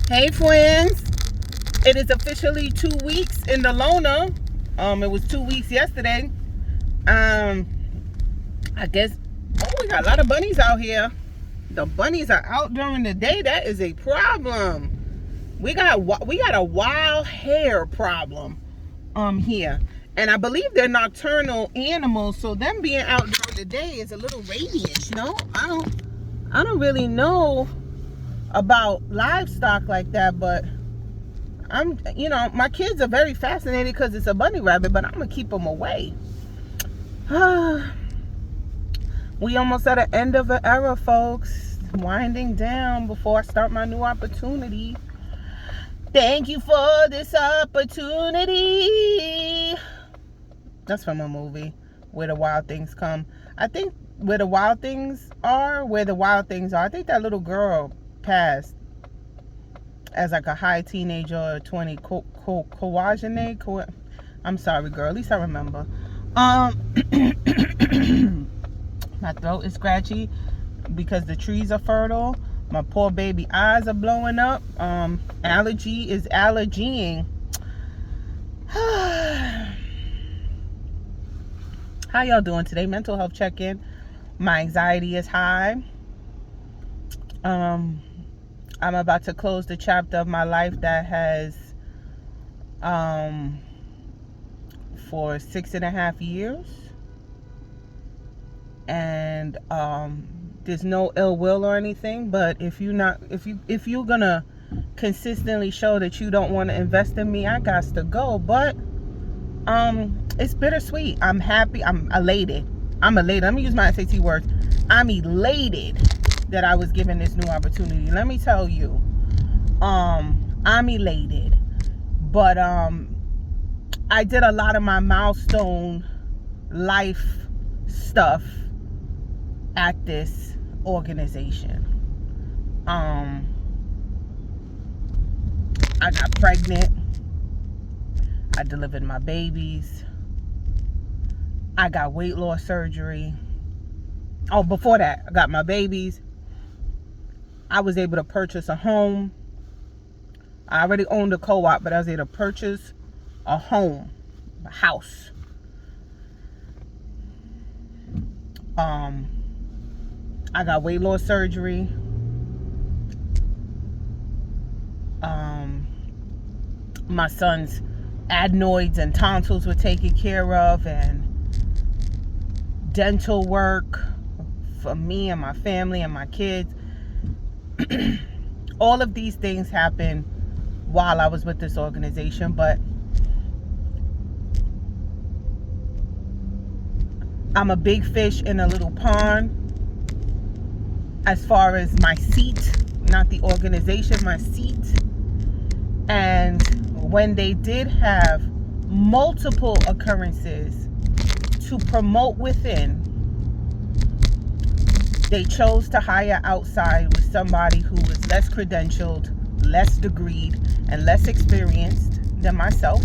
Hey friends, it is officially 2 weeks in the Lona. It was 2 weeks yesterday. I guess, we got a lot of bunnies out here. The bunnies are out during the day. That is a problem. We got a wild hare problem here. And I believe they're nocturnal animals, so them being out during the day is a little radiant, I don't really know about livestock like that, but my kids are very fascinated because it's a bunny rabbit, but I'm gonna keep them away. We almost at the end of an era, folks. Winding down before I start my new opportunity. Thank you for this opportunity. That's from a movie, Where the Wild Things Come. I think where the wild things are. I think that little girl passed as like a high teenager or 20. Kawajane. I'm sorry, girl. At least I remember. My throat is scratchy because the trees are fertile. My poor baby eyes are blowing up. Allergy is allergying. How y'all doing today? Mental health check-in. My anxiety is high. I'm about to close the chapter of my life that has for 6.5 years. And there's no ill will or anything, but if you're gonna consistently show that you don't want to invest in me, I got to go. But it's bittersweet. I'm happy. I'm elated. Let me use my SAT words. I'm elated that I was given this new opportunity. Let me tell you, I'm elated. But I did a lot of my milestone life stuff at this organization. I got pregnant. I delivered my babies. I got weight loss surgery. Oh, before that, I got my babies. I was able to purchase a home. I already owned a co-op, but I was able to purchase a home, a house. I got weight loss surgery. My son's adenoids and tonsils were taken care of, and dental work for me and my family and my kids. All of these things happened while I was with this organization, but I'm a big fish in a little pond as far as my seat, not the organization, my seat. And when they did have multiple occurrences to promote within, they chose to hire outside with somebody who was less credentialed, less degreed, and less experienced than myself.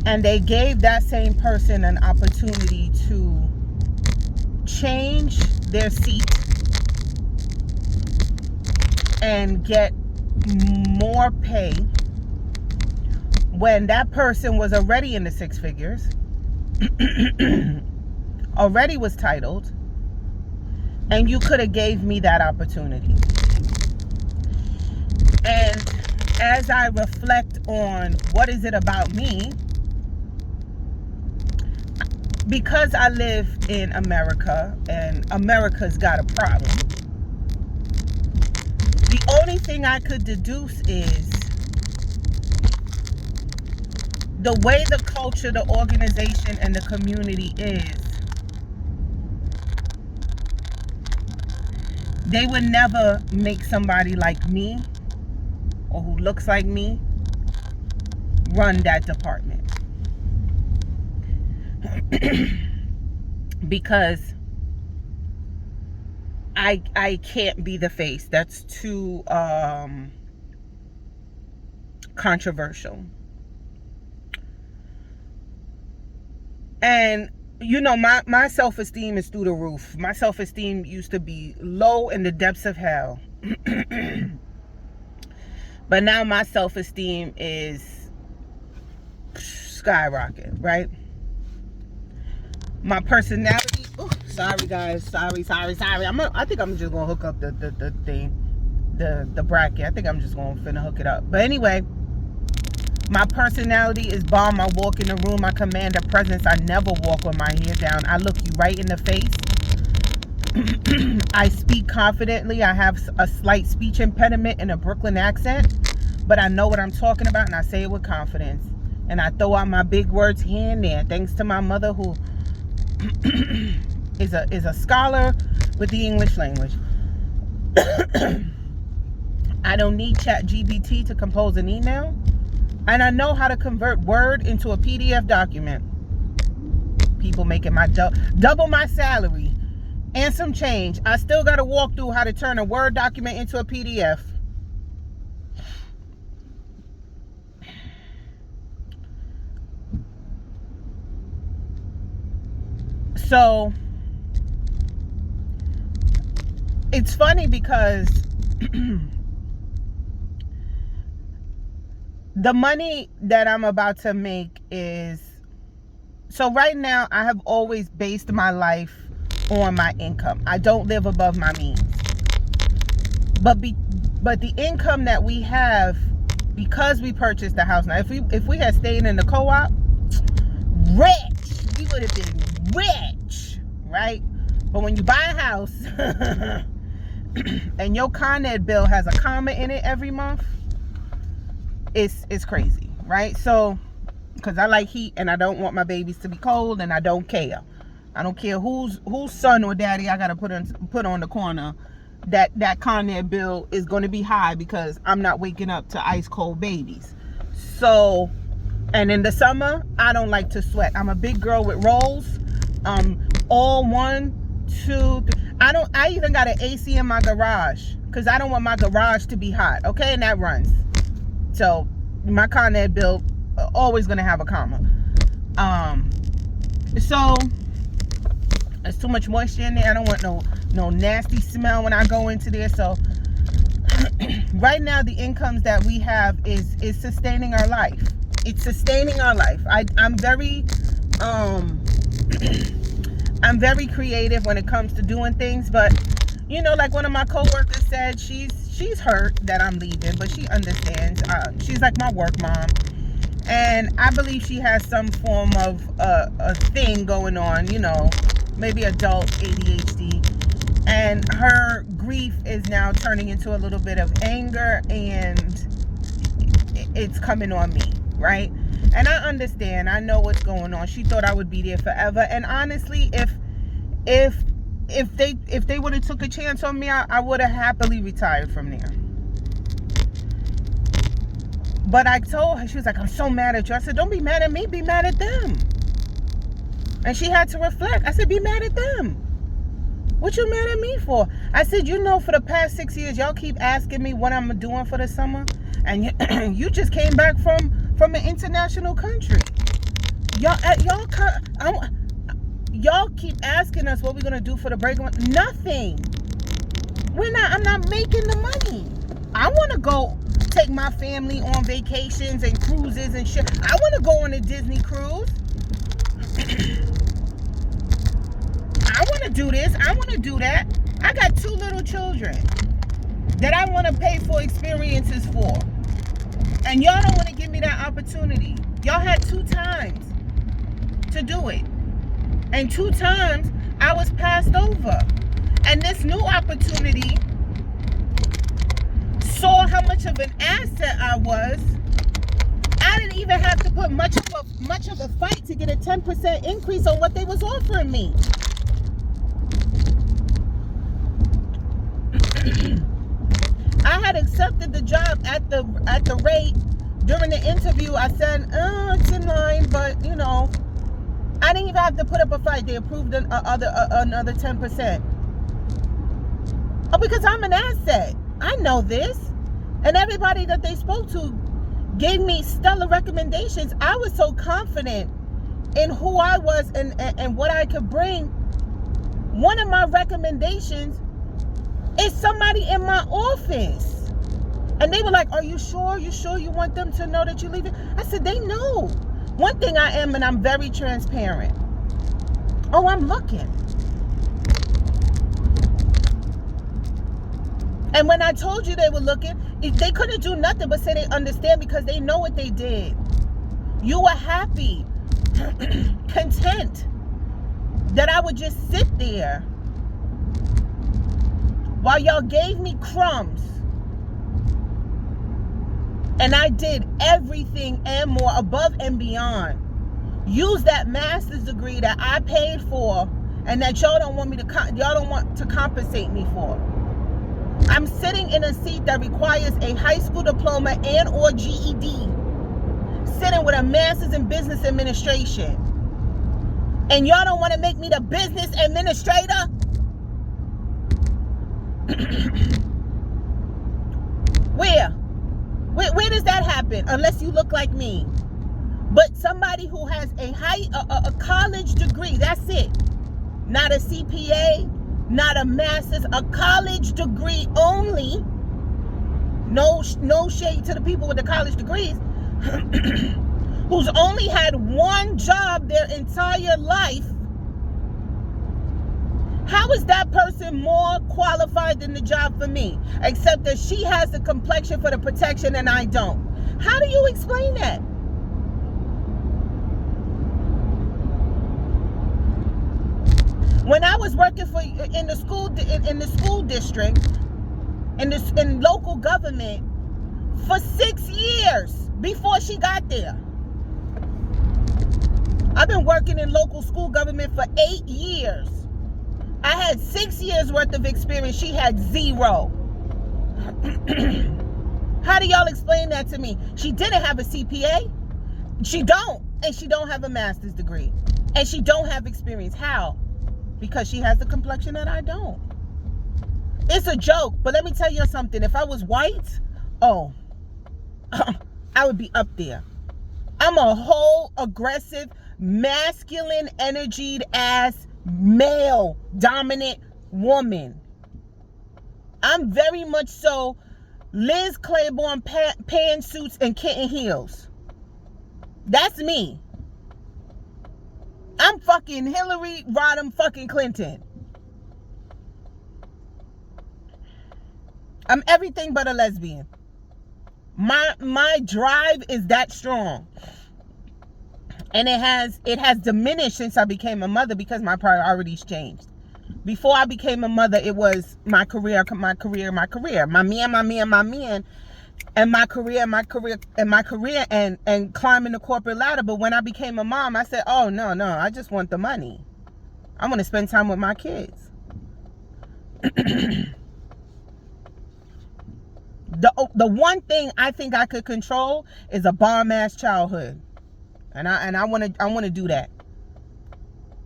And they gave that same person an opportunity to change their seat and get more pay when that person was already in the six figures, already was titled, and you could have gave me that opportunity. And as I reflect on what is it about me, because I live in America and America's got a problem, the only thing I could deduce is the way the culture, the organization, and the community is. They would never make somebody like me or who looks like me run that department. Because I can't be the face. That's too controversial. And my self-esteem is through the roof. My self-esteem used to be low in the depths of hell. But now my self-esteem is skyrocket, right? My personality, sorry guys, sorry. I think I'm just gonna hook up the thing, the bracket. I think I'm just gonna finna hook it up. But anyway, my personality is bomb. I walk in the room, I command a presence. I never walk with my hair down. I look you right in the face. I speak confidently. I have a slight speech impediment and a Brooklyn accent, but I know what I'm talking about, and I say it with confidence. And I throw out my big words here and there, thanks to my mother, who is a scholar with the English language. I don't need ChatGPT to compose an email, and I know how to convert Word into a PDF document. People making my double my salary and some change. I still got to walk through how to turn a Word document into a PDF. So it's funny because the money that I'm about to make is, so right now I have always based my life on my income. I don't live above my means. But the income that we have, because we purchased the house. Now if we had stayed in the co-op, rich, we would have been rich, right? But when you buy a house and your Con Ed bill has a comma in it every month, it's crazy, right? So, because I like heat and I don't want my babies to be cold, and I don't care. I don't care whose son or daddy I gotta put on the corner. That Con Ed bill is going to be high because I'm not waking up to ice cold babies. So, and in the summer, I don't like to sweat. I'm a big girl with rolls. All 1, 2, 3. I even got an AC in my garage because I don't want my garage to be hot. Okay, and that runs. So my Con Ed bill always gonna have a comma. So there's too much moisture in there. I don't want no nasty smell when I go into there. So right now the incomes that we have is sustaining our life. It's sustaining our life. I'm very I'm very creative when it comes to doing things, but you know, like one of my coworkers said, she's hurt that I'm leaving, but she understands. She's like my work mom, and I believe she has some form of a thing going on, you know, maybe adult ADHD, and her grief is now turning into a little bit of anger, and it's coming on me, right? And I understand. I know what's going on. She thought I would be there forever, and honestly, if they would have took a chance on me, I would have happily retired from there. But I told her, she was like, I'm so mad at you. I said, don't be mad at me, be mad at them. And she had to reflect. I said, be mad at them. What you mad at me for? I said, you know, for the past 6 years, y'all keep asking me what I'm doing for the summer, and you just came back from an international country. Y'all keep asking us what we're gonna do for the break. Nothing. I'm not making the money. I want to go take my family on vacations and cruises and shit. I want to go on a Disney cruise. I want to do this. I want to do that. I got 2 little children that I want to pay for experiences for. And y'all don't want to give me that opportunity. Y'all had 2 times to do it. And 2 times I was passed over. And this new opportunity saw how much of an asset I was. I didn't even have to put much of a fight to get a 10% increase on what they was offering me. I had accepted the job at the rate. During the interview, I said, it's in line, but you know, I didn't even have to put up a fight. They approved another 10%. Oh, because I'm an asset. I know this. And everybody that they spoke to gave me stellar recommendations. I was so confident in who I was and what I could bring. One of my recommendations is somebody in my office. And And they were like, are you sure? You sure you want them to know that you're leaving? I said, they know. One thing I am, and I'm very transparent. Oh, I'm looking. And when I told you they were looking, they couldn't do nothing but say they understand because they know what they did. You were happy, content that I would just sit there while y'all gave me crumbs. And I did everything and more above and beyond. Use that master's degree that I paid for and that y'all don't want to compensate me for. I'm sitting in a seat that requires a high school diploma and or GED. Sitting with a master's in business administration. And y'all don't want to make me the business administrator? Where does that happen? Unless you look like me. But somebody who has a college degree, that's it. Not a CPA, not a master's, a college degree only. No shade to the people with the college degrees. Who's only had one job their entire life. How is that person more qualified than the job for me? Except that she has the complexion for the protection and I don't. How do you explain that? When I was working in the school district, in local government for 6 years before she got there. I've been working in local school government for 8 years. I had 6 years worth of experience. She had 0. How do y'all explain that to me? She didn't have a CPA. She don't. And she don't have a master's degree. And she don't have experience. How? Because she has the complexion that I don't. It's a joke. But let me tell you something. If I was white, I would be up there. I'm a whole aggressive, masculine, energied ass male dominant woman. I'm very much so Liz Claiborne pantsuits and kitten heels. That's me. I'm fucking Hillary Rodham fucking Clinton. I'm everything but a lesbian. My drive is that strong. And it has diminished since I became a mother because my priorities changed. Before I became a mother, it was my career, my man, and my career and climbing the corporate ladder. But when I became a mom, I said, oh, no, I just want the money. I want to spend time with my kids. The one thing I think I could control is a bomb-ass childhood. And I want to do that.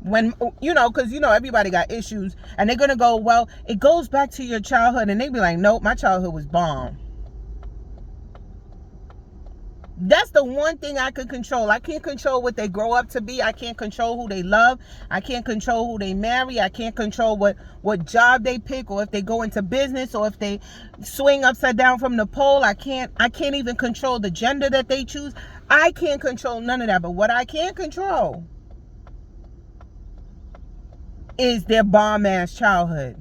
When, because, everybody got issues. And they're going to go, well, it goes back to your childhood. And they be like, nope, my childhood was bomb. That's the one thing I could control. I can't control what they grow up to be. I can't control who they love. I can't control who they marry. I can't control what job they pick, or if they go into business, or if they swing upside down from the pole. I can't even control the gender that they choose. I can't control none of that. But what I can control is their bomb-ass childhood.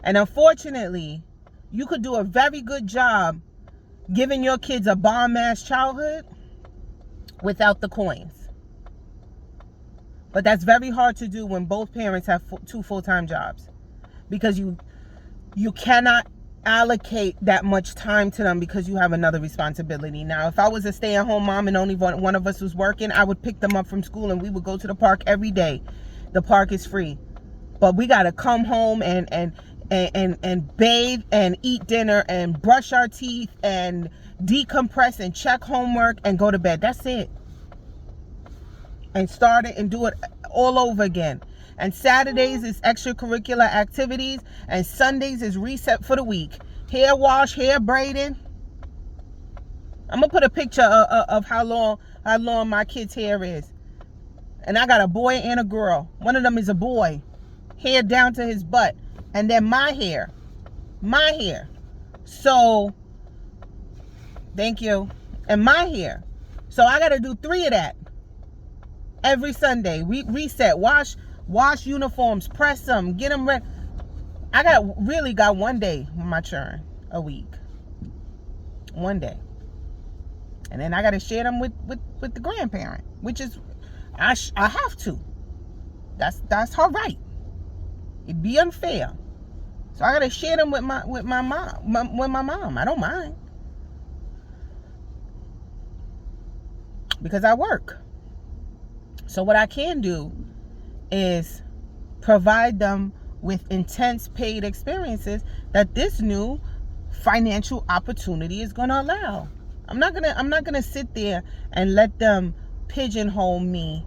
And unfortunately, you could do a very good job giving your kids a bomb-ass childhood without the coins. But that's very hard to do when both parents have 2 full-time jobs. Because you cannot allocate that much time to them because you have another responsibility. Now, if I was a stay-at-home mom and only one of us was working, I would pick them up from school and we would go to the park every day. The park is free. But we got to come home and bathe and eat dinner and brush our teeth and decompress and check homework and go to bed. That's it. And start it and do it all over again. And Saturdays is extracurricular activities, and Sundays is reset for the week. Hair wash, hair braiding. I'm gonna put a picture of how long my kid's hair is. And I got a boy and a girl. One of them is a boy, hair down to his butt. And then my hair. So Thank you. And my hair. So I got to do 3 of that every Sunday. Reset, wash uniforms, press them, get them ready. I really got 1 day with my churn a week. 1 day. And then I got to share them with the grandparent, which is, I have to. That's her right. It'd be unfair. So I got to share them with my mom. I don't mind. Because I work. So what I can do is provide them with intense paid experiences that this new financial opportunity is going to allow. I'm not going to sit there and let them pigeonhole me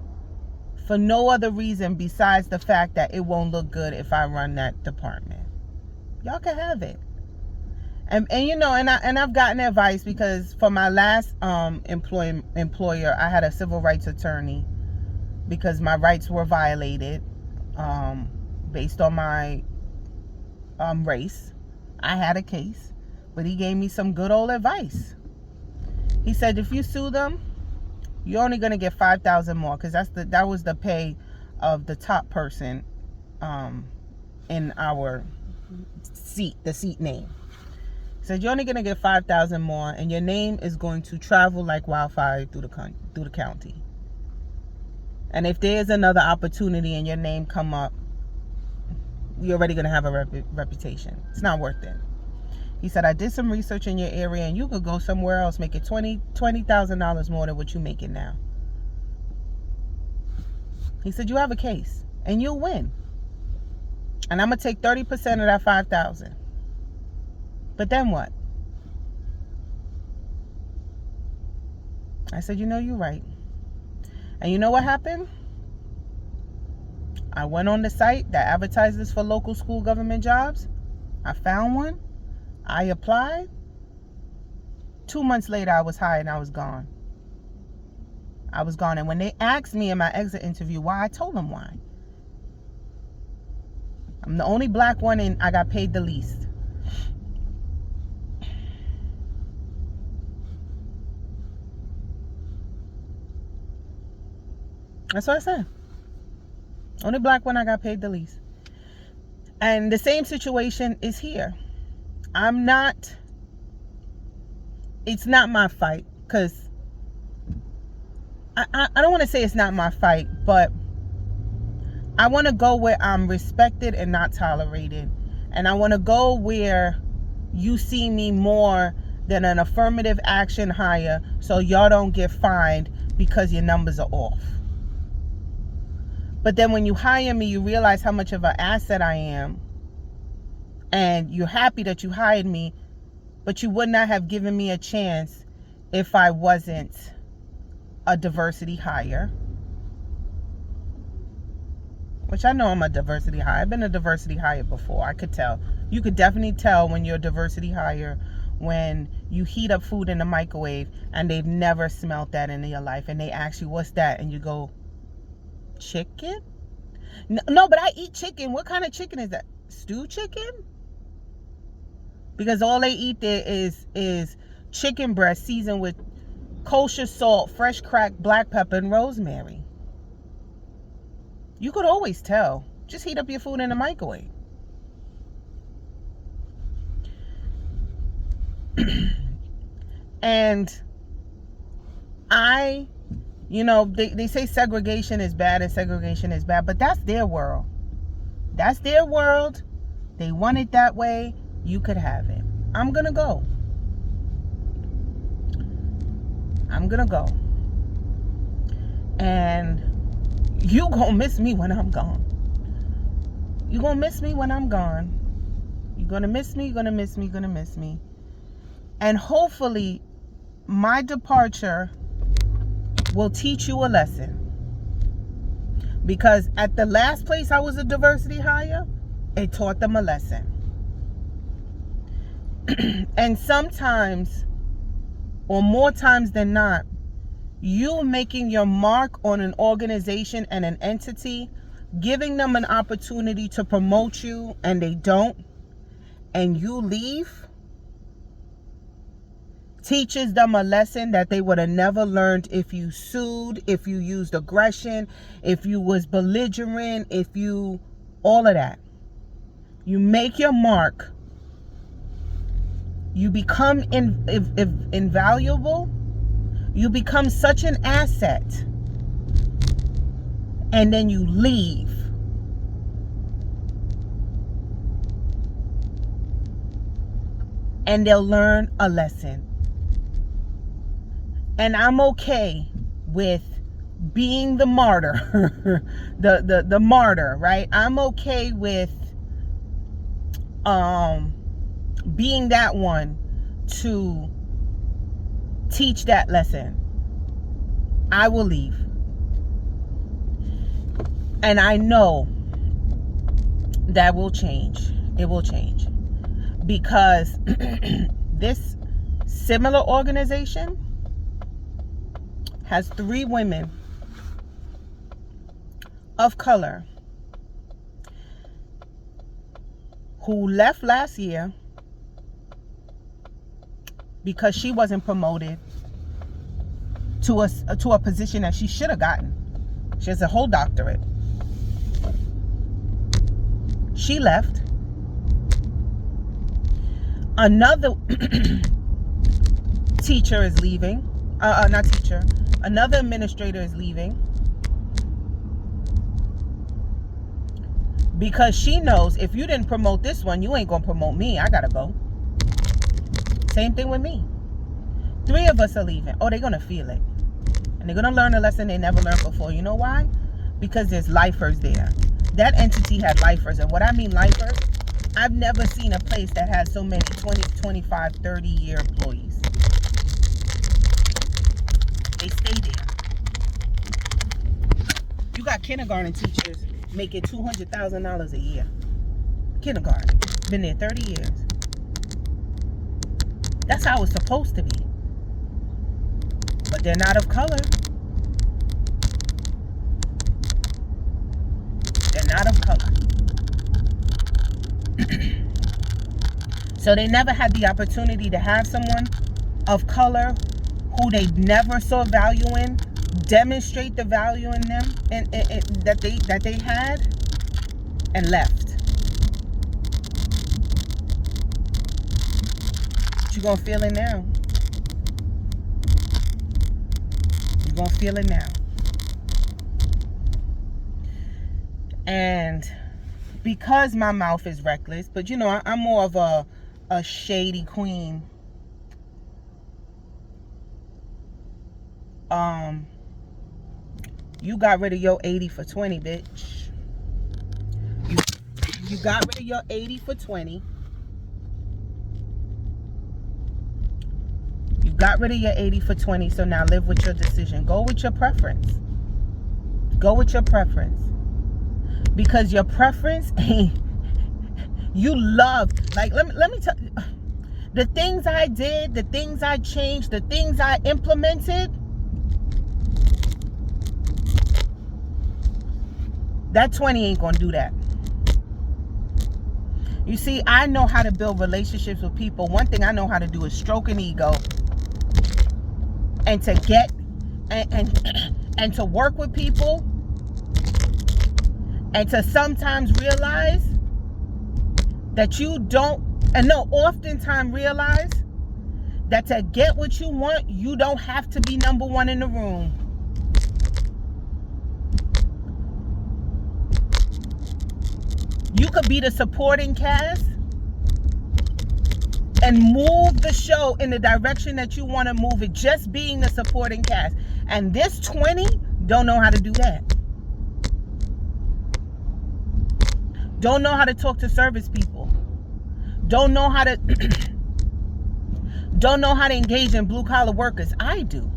for no other reason besides the fact that it won't look good if I run that department. Y'all can have it. And you know, and I've gotten advice, because for my last employer, I had a civil rights attorney because my rights were violated based on my race. I had a case, but he gave me some good old advice. He said, if you sue them, you're only going to get $5,000 more, because that was the pay of the top person in our seat, the seat name. He said, you're only going to get $5,000 more, and your name is going to travel like wildfire through the county. And if there's another opportunity and your name come up, you're already going to have a reputation. It's not worth it. He said, I did some research in your area, and you could go somewhere else, make it $20,000 more than what you're making now. He said, you have a case, and you'll win. And I'm going to take 30% of that $5,000. But then what? I said, you know, you're right. And you know what happened? I went on the site that advertises for local school government jobs. I found one. I applied. 2 months later, I was hired and I was gone. And when they asked me in my exit interview why, I told them why. I'm the only black one and I got paid the least. That's what I said. Only black one, I got paid the least. And the same situation is here. It's not my fight, because I don't want to say it's not my fight, but I want to go where I'm respected and not tolerated. And I want to go where you see me more than an affirmative action hire, so y'all don't get fined because your numbers are off. But then when you hire me, you realize how much of an asset I am. And you're happy that you hired me, but you would not have given me a chance if I wasn't a diversity hire. Which I know I'm a diversity hire. I've been a diversity hire before. I could tell. You could definitely tell when you're a diversity hire when you heat up food in the microwave and they've never smelt that in your life. And they ask you, what's that? And you go, chicken? No, but I eat chicken. What kind of chicken is that? Stewed chicken? Because all they eat there is chicken breast seasoned with kosher salt, fresh cracked black pepper, and rosemary. You could always tell. Just heat up your food in the microwave. And they say segregation is bad and segregation is bad, but that's their world. That's their world. They want it that way. You could have it. I'm gonna go. And you gonna miss me when I'm gone. You're gonna miss me when I'm gone. You're gonna miss me, you're gonna miss me, you're gonna miss me. And hopefully my departure will teach you a lesson. Because at the last place I was a diversity hire, it taught them a lesson. And sometimes, or more times than not, you making your mark on an organization and an entity, giving them an opportunity to promote you and they don't, and you leave, Teaches them a lesson that they would have never learned if you sued, if you used aggression, if you was belligerent, all of that. You make your mark. You become invaluable. You become such an asset. And then you leave. And they'll learn a lesson. And I'm okay with being the martyr. the martyr, right? I'm okay with being that one to teach that lesson. I will leave. And I know that will change. It will change. Because this similar organization has 3 women of color who left last year because she wasn't promoted to a position that she should have gotten. She has a whole doctorate. She left. Another teacher is leaving. Not teacher. Another administrator is leaving. Because she knows if you didn't promote this one, you ain't going to promote me. I got to go. Same thing with me. 3 of us are leaving. Oh, they're going to feel it. And they're going to learn a lesson they never learned before. You know why? Because there's lifers there. That entity had lifers. And what I mean lifers, I've never seen a place that has so many 20, 25, 30-year employees. They stay there. You got kindergarten teachers making $200,000 a year. Kindergarten. Been there 30 years. That's how it's supposed to be. But they're not of color. They're not of color. So they never had the opportunity to have someone of color who they never saw value in demonstrate the value in them and that they had, and left. But you're gonna feel it now. You're gonna feel it now. And because my mouth is reckless, but you know, I'm more of a shady queen. You got rid of your 80 for 20, bitch. You got rid of your 80 for 20. You got rid of your 80 for 20, so now live with your decision. Go with your preference. Go with your preference. Because your preference ain't, you love, like, let me tell you, the things I did, the things I changed, the things I implemented, that 20 ain't gonna do that. You see, I know how to build relationships with people. One thing I know how to do is stroke an ego, and to get and to work with people, and to sometimes realize that you don't, and no, oftentimes realize that to get what you want, you don't have to be number one in the room. You could be the supporting cast and move the show in the direction that you want to move it, just being the supporting cast. And this 20 don't know how to do that. Don't know how to talk to service people. Don't know how to don't know how to engage in blue collar workers. I do.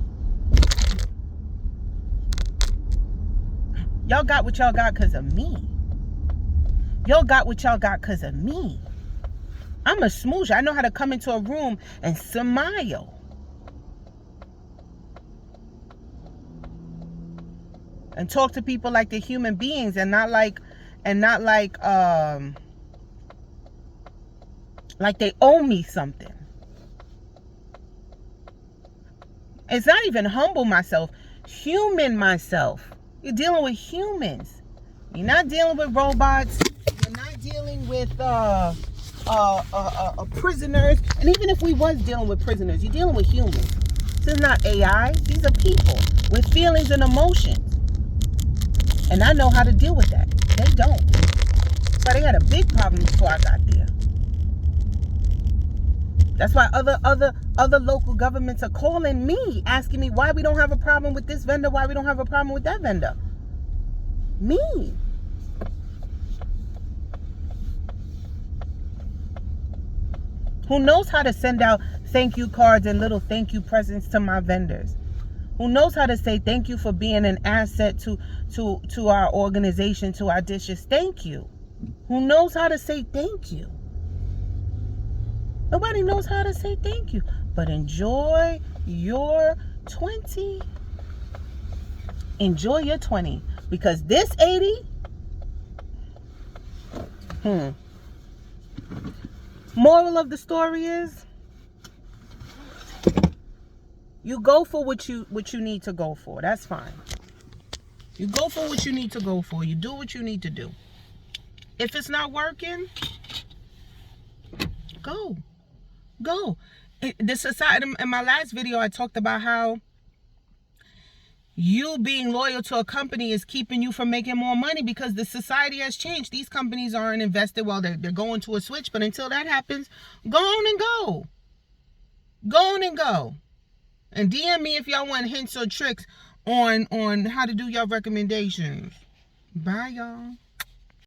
Y'all got what y'all got because of me. Y'all got what y'all got because of me. I'm a smoocher. I know how to come into a room and smile. And talk to people like they're human beings and not like they owe me something. It's not even humble myself. Human myself. You're dealing with humans. You're not dealing with robots. You're not dealing with prisoners. And even if we was dealing with prisoners, you're dealing with humans. This is not AI. These are people with feelings and emotions. And I know how to deal with that. They don't. So they had a big problem before I got there. That's why other local governments are calling me, asking me why we don't have a problem with this vendor, why we don't have a problem with that vendor. Me. Who knows how to send out thank you cards and little thank you presents to my vendors? Who knows how to say thank you for being an asset to our organization, to our dishes? Thank you. Who knows how to say thank you? Nobody knows how to say thank you. But enjoy your 20. Enjoy your 20. Because this 80, moral of the story is, you go for what you need to go for. That's fine. You go for what you need to go for. You do what you need to do. If it's not working, go. The society, in my last video, I talked about how you being loyal to a company is keeping you from making more money because the society has changed. These companies aren't invested while they're going to a switch. But until that happens, go on and go. Go on and go. And DM me if y'all want hints or tricks on how to do your recommendations. Bye, y'all.